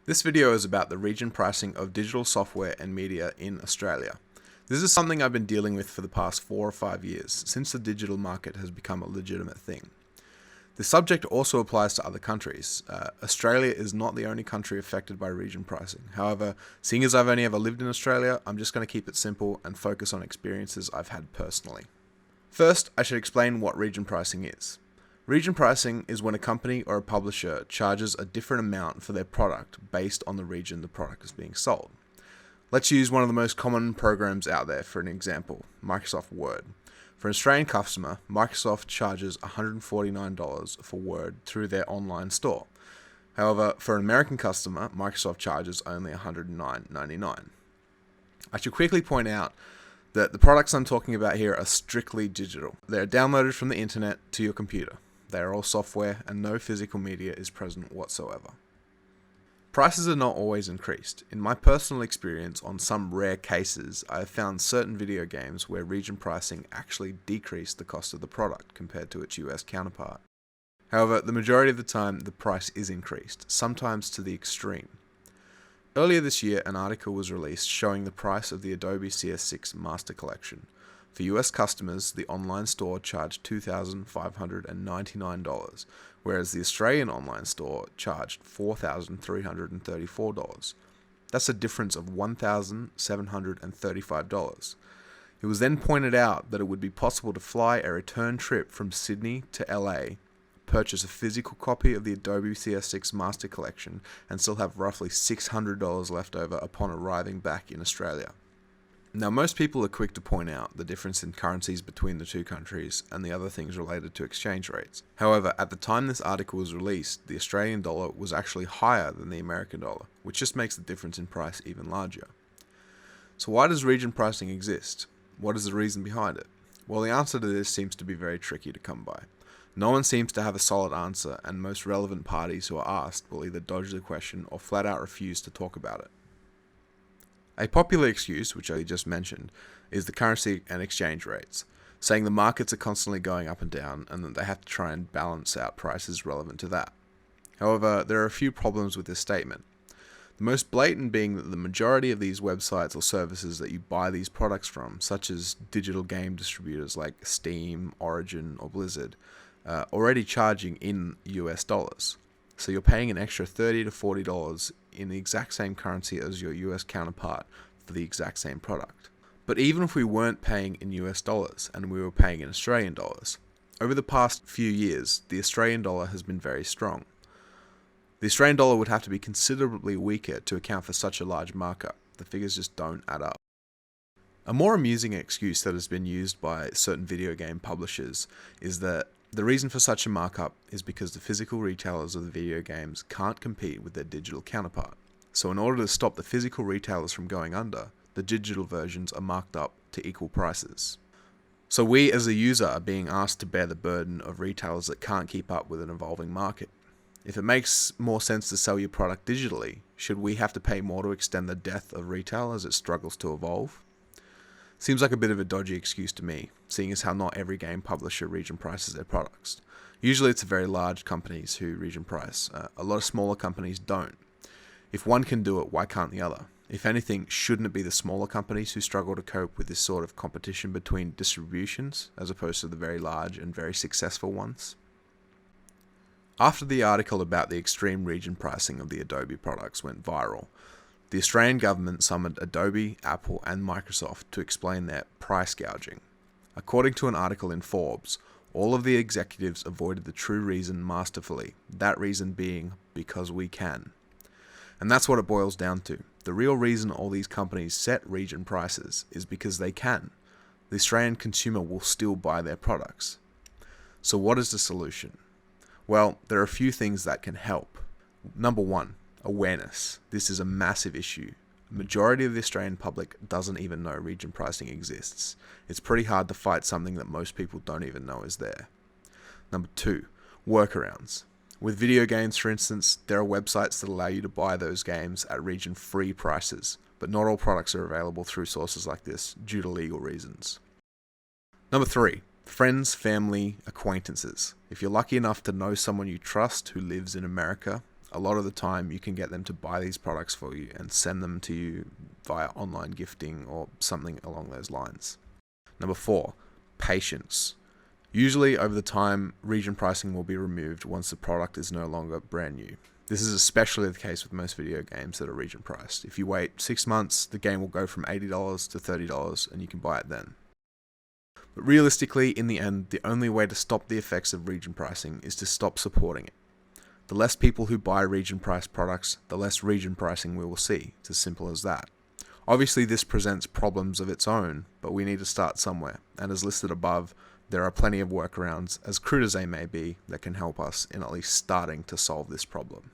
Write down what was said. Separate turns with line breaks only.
This video is about the region pricing of digital software and media in Australia. This is something I've been dealing with for the past 4 or 5 years, since the digital market has become a legitimate thing. The subject also applies to other countries. Australia is not the only country affected by region pricing. However, seeing as I've only ever lived in Australia, I'm just going to keep it simple and focus on experiences I've had personally. First, I should explain what region pricing is. Region pricing is when a company or a publisher charges a different amount for their product based on the region the product is being sold. Let's use one of the most common programs out there for an example, Microsoft Word. For an Australian customer, Microsoft charges $149 for Word through their online store. However, for an American customer, Microsoft charges only $109.99. I should quickly point out that the products I'm talking about here are strictly digital. They are downloaded from the internet to your computer. They are all software and no physical media is present whatsoever. Prices are not always increased. In my personal experience, on some rare cases, I have found certain video games where region pricing actually decreased the cost of the product compared to its US counterpart. However, the majority of the time, the price is increased, sometimes to the extreme. Earlier this year, an article was released showing the price of the Adobe CS6 Master Collection. For US customers, the online store charged $2,599, whereas the Australian online store charged $4,334. That's a difference of $1,735. It was then pointed out that it would be possible to fly a return trip from Sydney to LA, purchase a physical copy of the Adobe CS6 Master Collection, and still have roughly $600 left over upon arriving back in Australia. Now, most people are quick to point out the difference in currencies between the two countries and the other things related to exchange rates. However, at the time this article was released, the Australian dollar was actually higher than the American dollar, which just makes the difference in price even larger. So why does region pricing exist? What is the reason behind it? Well, the answer to this seems to be very tricky to come by. No one seems to have a solid answer, and most relevant parties who are asked will either dodge the question or flat out refuse to talk about it. A popular excuse, which I just mentioned, is the currency and exchange rates, saying the markets are constantly going up and down and that they have to try and balance out prices relevant to that. However, there are a few problems with this statement. The most blatant being that the majority of these websites or services that you buy these products from, such as digital game distributors like Steam, Origin, or Blizzard, are already charging in US dollars. So you're paying an extra $30 to $40 in the exact same currency as your US counterpart for the exact same product. But even if we weren't paying in US dollars and we were paying in Australian dollars, over the past few years, the Australian dollar has been very strong. The Australian dollar would have to be considerably weaker to account for such a large markup. The figures just don't add up. A more amusing excuse that has been used by certain video game publishers is that the reason for such a markup is because the physical retailers of the video games can't compete with their digital counterpart. So in order to stop the physical retailers from going under, the digital versions are marked up to equal prices. So we as a user are being asked to bear the burden of retailers that can't keep up with an evolving market. If it makes more sense to sell your product digitally, should we have to pay more to extend the death of retail as it struggles to evolve? Seems like a bit of a dodgy excuse to me, seeing as how not every game publisher region prices their products. Usually it's very large companies who region price. A lot of smaller companies don't. If one can do it, why can't the other? If anything, shouldn't it be the smaller companies who struggle to cope with this sort of competition between distributions, as opposed to the very large and very successful ones? After the article about the extreme region pricing of the Adobe products went viral, the Australian government summoned Adobe, Apple, and Microsoft to explain their price gouging. According to an article in Forbes, all of the executives avoided the true reason masterfully, that reason being because we can. And that's what it boils down to. The real reason all these companies set region prices is because they can. The Australian consumer will still buy their products. So what is the solution? Well, there are a few things that can help. Number one, awareness. This is a massive issue. The majority of the Australian public doesn't even know region pricing exists. It's pretty hard to fight something that most people don't even know is there. Number two, workarounds. With video games, for instance, there are websites that allow you to buy those games at region-free prices, but not all products are available through sources like this due to legal reasons. Number three, friends, family, acquaintances. If you're lucky enough to know someone you trust who lives in America, a lot of the time you can get them to buy these products for you and send them to you via online gifting or something along those lines. Number 4, patience. Usually over the time, region pricing will be removed once the product is no longer brand new. This is especially the case with most video games that are region priced. If you wait 6 months, the game will go from $80 to $30 and you can buy it then. But realistically, in the end, the only way to stop the effects of region pricing is to stop supporting it. The less people who buy region priced products, the less region pricing we will see. It's as simple as that. Obviously, this presents problems of its own, but we need to start somewhere. And as listed above, there are plenty of workarounds, as crude as they may be, that can help us in at least starting to solve this problem.